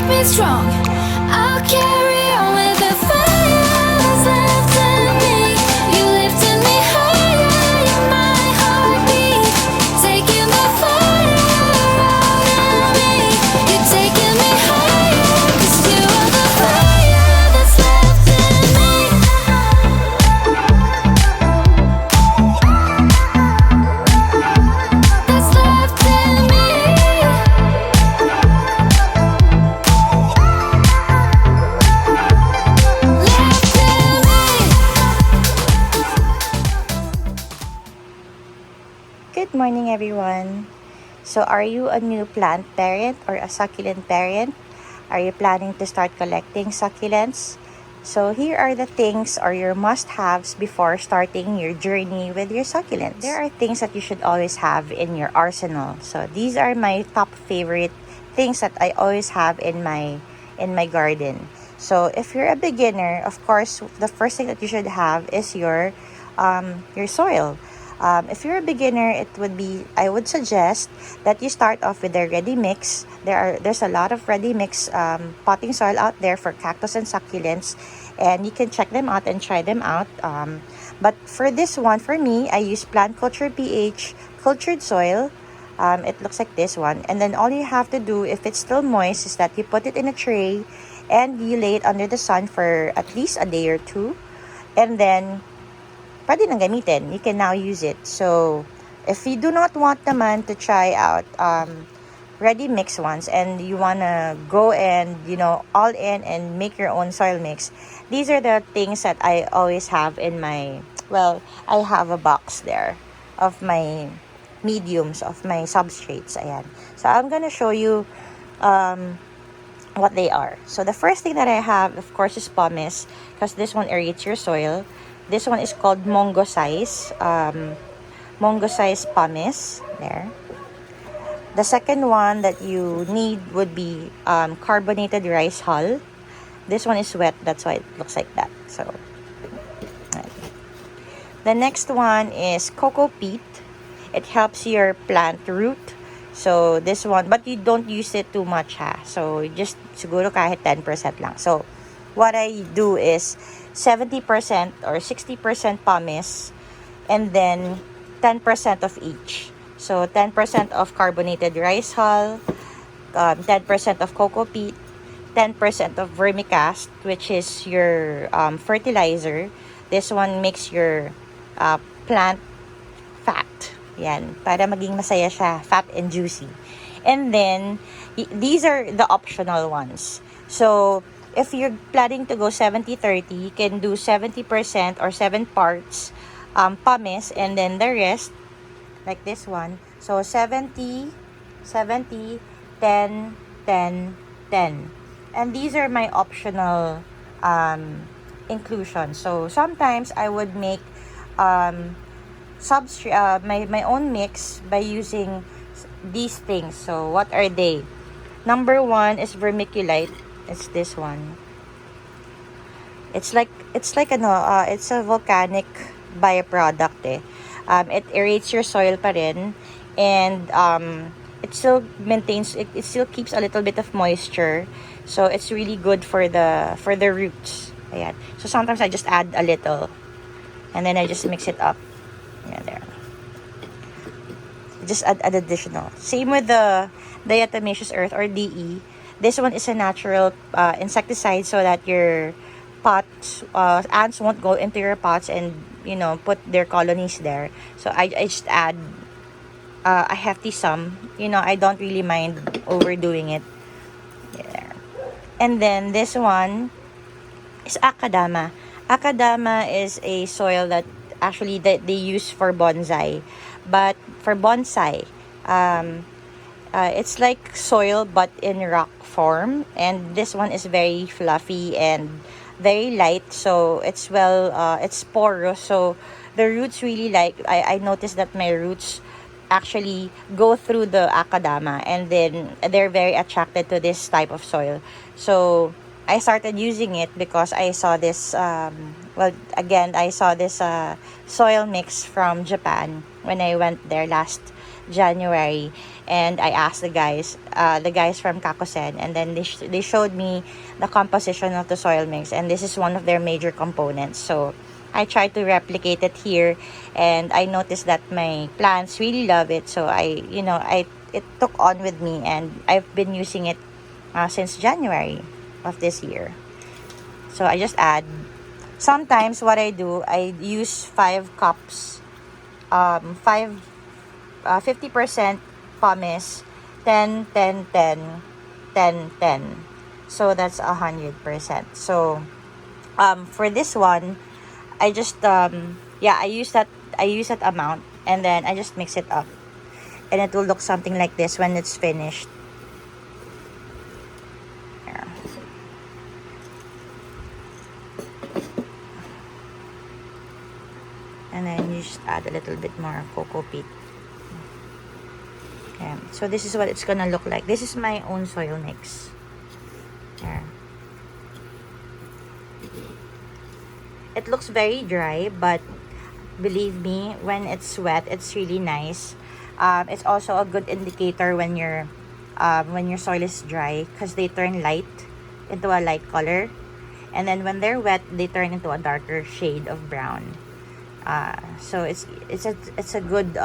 keep me strong. I'll carry on with the fire that's left in me. You lifted me higher, you're my heartbeat, taking the fire out of me. You're taking me higher, 'cause you are the fire that's left in me. That's left in me. Good morning, everyone. So, are you a new plant parent or a succulent parent? Are you planning to start collecting succulents? So, here are the things or your must-haves before starting your journey with your succulents. There are things that you should always have in your arsenal. So, these are my top favorite things that I always have in my garden. So, if you're a beginner, of course, the first thing that you should have is your soil. If you're a beginner, I would suggest that you start off with a ready mix. There's a lot of ready mix potting soil out there for cactus and succulents, and you can check them out and try them out. But for this one, for me, I use plant culture pH cultured soil. It looks like this one, and then all you have to do, if it's still moist, is that you put it in a tray and you lay it under the sun for at least a day or two, and then pwede nang gamitin. You can now use it. So, if you do not want naman to try out ready mix ones and you wanna go and, all in and make your own soil mix, these are the things that I always have in my, I have a box there of my mediums, of my substrates. Ayan. So, I'm gonna show you what they are. So, the first thing that I have, of course, is pumice, because this one aerates your soil. This one is called Mongo size pumice. There. The second one that you need would be carbonated rice hull. This one is wet, that's why it looks like that. So, right. The next one is cocoa peat. It helps your plant root. So, this one, but you don't use it too much, ha. So, just siguro kahit 10% lang. So, what I do is 70% or 60% pumice, and then 10% of each. So 10% of carbonated rice hull, 10% of cocoa peat, 10% of vermicast, which is your fertilizer. This one makes your plant fat. Yan, para maging masaya siya, fat and juicy. And then, these are the optional ones. So, if you're planning to go 70-30, you can do 70% or 7 parts pumice, and then the rest, like this one. So, 70, 70, 10, 10, 10. And these are my optional inclusions. So, sometimes I would make my own mix by using these things. So, what are they? Number one is vermiculite. It's this one. It's like it's a volcanic byproduct eh. It aerates your soil pa rin, and it still maintains it still keeps a little bit of moisture. So it's really good for the roots. Ayan. So sometimes I just add a little, and then I just mix it up. Yeah, there. Just add additional. Same with the diatomaceous earth or DE. This one is a natural insecticide, so that your pots, ants won't go into your pots and, put their colonies there. So I just add a hefty sum. I don't really mind overdoing it. There. And then this one is Akadama. Akadama is a soil that actually they use for bonsai. But for bonsai, it's like soil but in rock form, and this one is very fluffy and very light, so it's it's porous, so the roots really I noticed that my roots actually go through the Akadama, and then they're very attracted to this type of soil. So I started using it because I saw this I saw this soil mix from Japan. when I went there last January, and I asked the guys from Kakosen, and then they showed me the composition of the soil mix, and this is one of their major components. So I tried to replicate it here, and I noticed that my plants really love it. So it took on with me, and I've been using it since January of this year. So I just add. Sometimes what I do, I use 5 cups, 50% pumice, 10, 10, 10, 10, 10. So that's 100%. So for this one, I just I use that amount, and then I just mix it up, and it will look something like this when it's finished. There. And then you just add a little bit more cocoa peat. Okay, so this is what it's gonna look like. This is my own soil mix. There. It looks very dry, but believe me, when it's wet, it's really nice. It's also a good indicator when your soil is dry, because they turn light into a light color, and then when they're wet, they turn into a darker shade of brown. So it's a good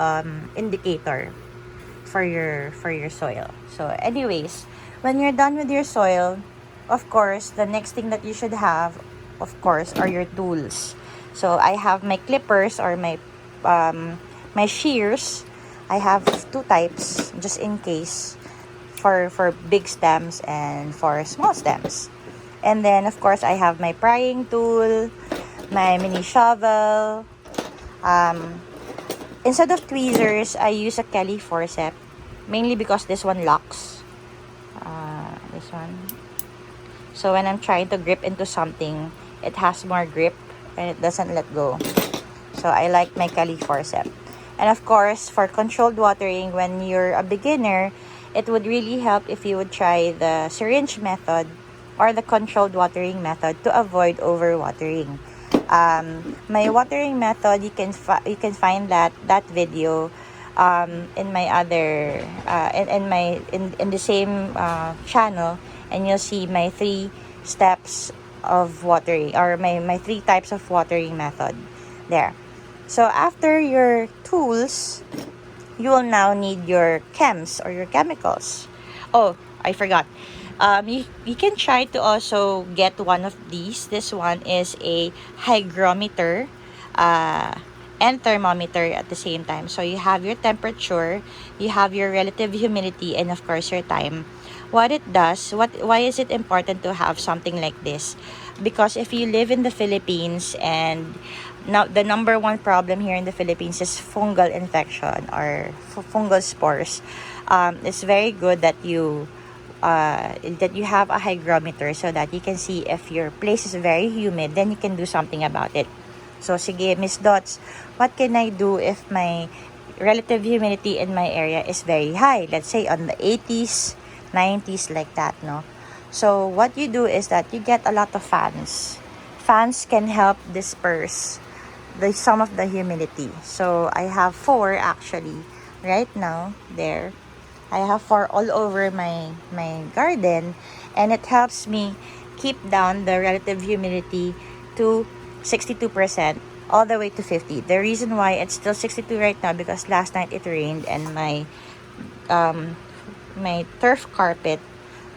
indicator for your soil. So anyways, when you're done with your soil, of course, the next thing that you should have, of course, are your tools. So I have my clippers, or my shears. I have 2 types, just in case, for big stems and for small stems. And then of course I have my prying tool, my mini shovel. Instead of tweezers, I use a Kelly forceps, mainly because this one locks. This one. So when I'm trying to grip into something, it has more grip and it doesn't let go. So I like my Kelly forceps. And of course, for controlled watering, when you're a beginner, it would really help if you would try the syringe method or the controlled watering method to avoid overwatering. My watering method, you can find that video in my other in the same channel, and you'll see my 3 steps of watering, or my 3 types of watering method there. So after your tools, you will now need your chems, or your chemicals. Oh, I forgot. You can try to also get one of these. This one is a hygrometer and thermometer at the same time. So you have your temperature, you have your relative humidity, and of course your time. What it does, why is it important to have something like this? Because if you live in the Philippines, and now the number 1 problem here in the Philippines is fungal infection, or fungal spores. It's very good that you have a hygrometer, so that you can see if your place is very humid, then you can do something about it. So sige, Miss Dots, what can I do if my relative humidity in my area is very high? Let's say on the 80s, 90s, like that, no? So what you do is that you get a lot of fans. Fans can help disperse some of the humidity. So I have 4 actually right now there. I have 4 all over my garden, and it helps me keep down the relative humidity to 62% all the way to 50. The reason why it's still 62 right now, because last night it rained, and my turf carpet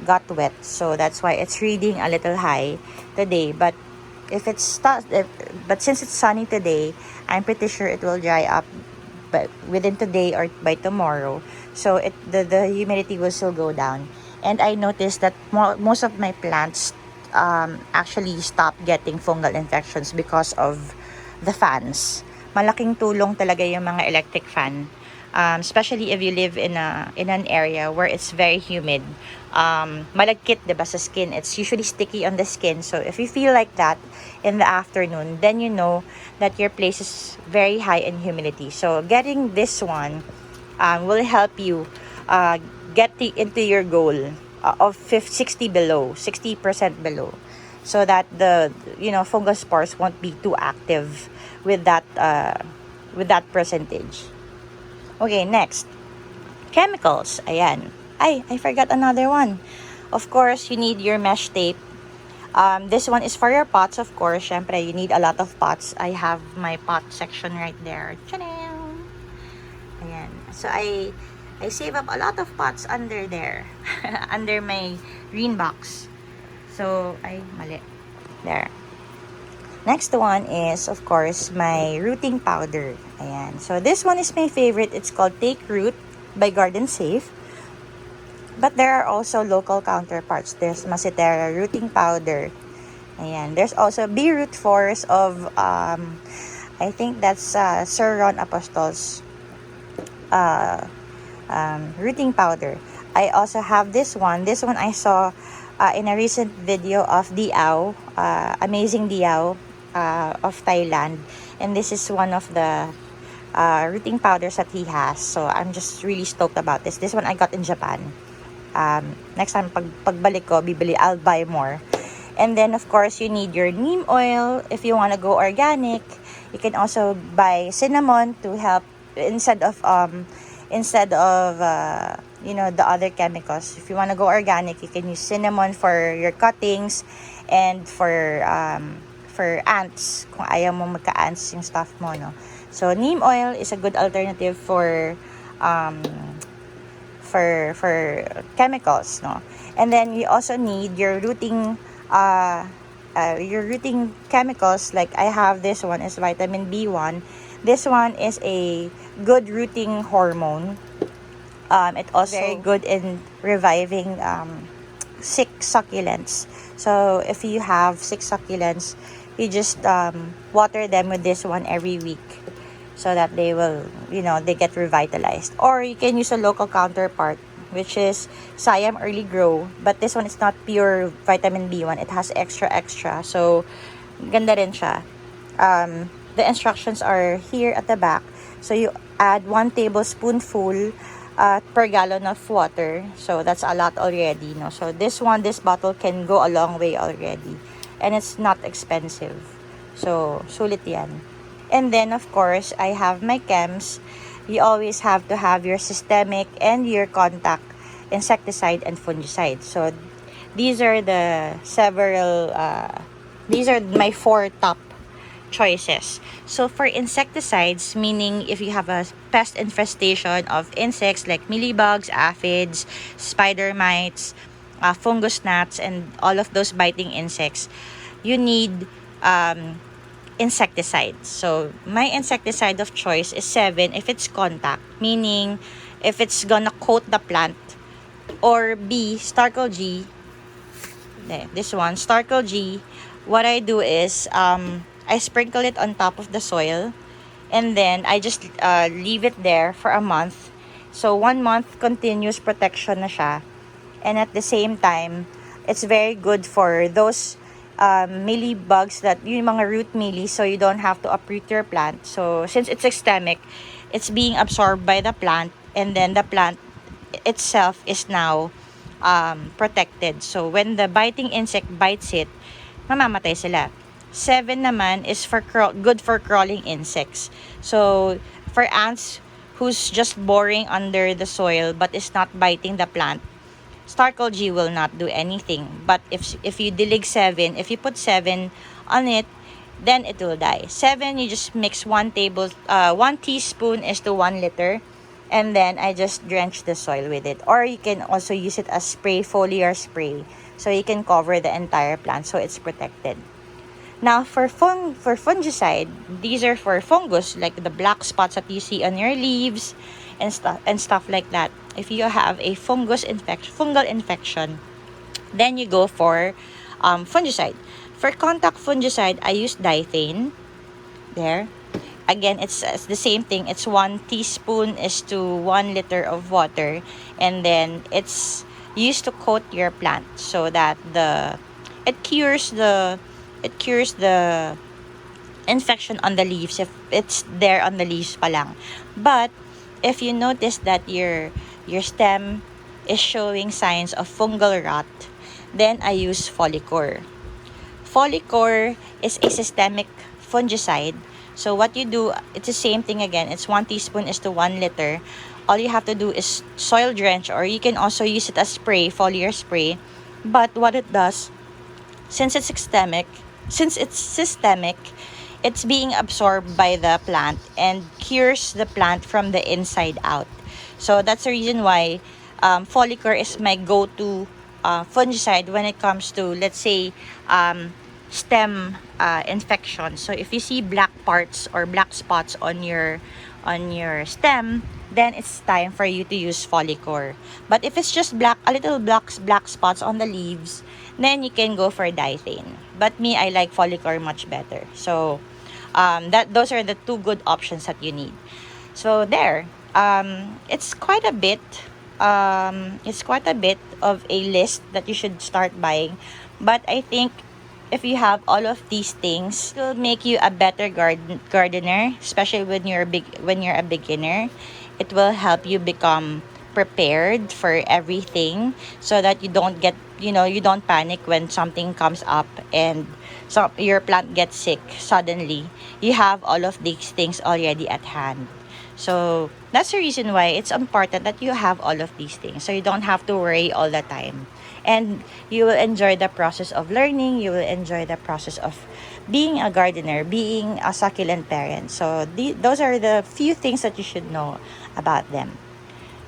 got wet, so that's why it's reading a little high today. But since it's sunny today, I'm pretty sure it will dry up, but within today or by tomorrow. So the humidity will still go down. And I noticed that most of my plants actually stop getting fungal infections because of the fans. Malaking tulong talaga yung mga electric fan. Especially if you live in an area where it's very humid. Malagkit, diba, sa skin. It's usually sticky on the skin. So if you feel like that in the afternoon, then you know that your place is very high in humidity. So getting this one will help you get into your goal of 60% below, so that the fungal spores won't be too active with that percentage. Okay, next. Chemicals. Ayan. Ay, I forgot another one. Of course, you need your mesh tape. This one is for your pots, of course. Syempre, you need a lot of pots. I have my pot section right there. Chanel! Ayan. So, I save up a lot of pots under there. Under my green box. So, ay, mali. There. Next one is, of course, my rooting powder. Ayan. So, this one is my favorite. It's called Take Root by Garden Safe. But there are also local counterparts. There's Macetera rooting powder. Ayan. There's also Beeroot Force of, I think that's Sir Ron Apostol's rooting powder. I also have this one. This one I saw in a recent video of Diao, Amazing Diao of Thailand. And this is one of the rooting powders that he has. So I'm just really stoked about this. This one I got in Japan. Next time pagbalik ko, I'll buy more. And then of course you need your neem oil. If you want to go organic, you can also buy cinnamon to help instead of you know, the other chemicals. If you want to go organic, you can use cinnamon for your cuttings and for ants kung ayaw mo magka-ants yung stuff mo, no. So neem oil is a good alternative for chemicals, no. And then you also need your rooting chemicals. Like I have this one is vitamin B1. This one is a good rooting hormone. It also very good in reviving sick succulents. So if you have sick succulents, you just water them with this one every week, so that they will, you know, they get revitalized. Or you can use a local counterpart, which is Siam Early Grow. But this one is not pure vitamin B1. It has extra. So, ganda rin siya. The instructions are here at the back. So, you add 1 tablespoonful per gallon of water. So, that's a lot already, no? So, this bottle can go a long way already. And it's not expensive. So, sulit yan. And then, of course, I have my chems. You always have to have your systemic and your contact insecticide and fungicide. So, these are the these are my 4 top choices. So, for insecticides, meaning if you have a pest infestation of insects like mealybugs, aphids, spider mites, fungus gnats, and all of those biting insects, you need insecticides. So, my insecticide of choice is 7 if it's contact, meaning if it's gonna coat the plant. Or B, Starkle G. This one, Starkle G. What I do is, I sprinkle it on top of the soil. And then, I just leave it there for a month. So, 1 month continuous protection na siya. And at the same time, it's very good for those mealy bugs, that yung mga root mealy, so you don't have to uproot your plant. So since it's systemic, it's being absorbed by the plant, and then the plant itself is now protected. So when the biting insect bites it, mamamatay sila. 7 naman is for good for crawling insects. So for ants who's just boring under the soil but is not biting the plant, Starkle G will not do anything. But if you dilig 7, if you put 7 on it, then it will die. 7, you just mix 1 teaspoon is to 1 liter, and then I just drench the soil with it. Or you can also use it as spray, foliar spray, so you can cover the entire plant so it's protected. Now for fungicide, these are for fungus, like the black spots that you see on your leaves and stuff like that. If you have a fungal infection, then you go for fungicide. For contact fungicide, I use diethane. There. Again, it's the same thing. It's 1 teaspoon is to 1 liter of water, and then it's used to coat your plant so that it cures the infection on the leaves if it's there on the leaves pa lang. But if you notice that your stem is showing signs of fungal rot, then I use Folicor. Folicor is a systemic fungicide, So what you do, it's the same thing again. It's 1 teaspoon is to 1 liter. All you have to do is soil drench, or you can also use it as spray, foliar spray. But what it does, since it's systemic, it's being absorbed by the plant and cures the plant from the inside out. So that's the reason why Foliar is my go-to fungicide when it comes to, let's say, stem infection. So if you see black parts or black spots on your stem, then it's time for you to use Foliar. But if it's just black, a little black spots on the leaves, then you can go for diethane. But me, I like Foliar much better. So those are the two good options that you need. So there, it's quite a bit. It's quite a bit of a list that you should start buying. But I think if you have all of these things, it will make you a better gardener, especially when you're a beginner. It will help you become prepared for everything, so that you don't get, you don't panic when something comes up and so your plant gets sick suddenly. You have all of these things already at hand. So that's the reason why it's important that you have all of these things, so you don't have to worry all the time. And you will enjoy the process of learning. You will enjoy the process of being a gardener, being a succulent parent. So those are the few things that you should know about them.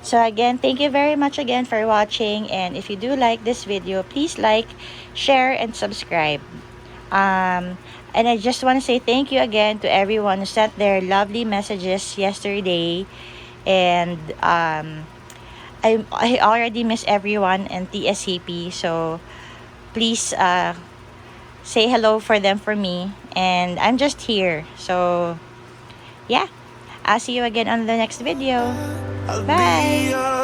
So again, thank you very much again for watching. And if you do like this video, please like, share, and subscribe. And I just want to say thank you again to everyone who sent their lovely messages yesterday. And I already miss everyone in TSCP. So please say hello for them for me. And I'm just here. So yeah, I'll see you again on the next video. Bye!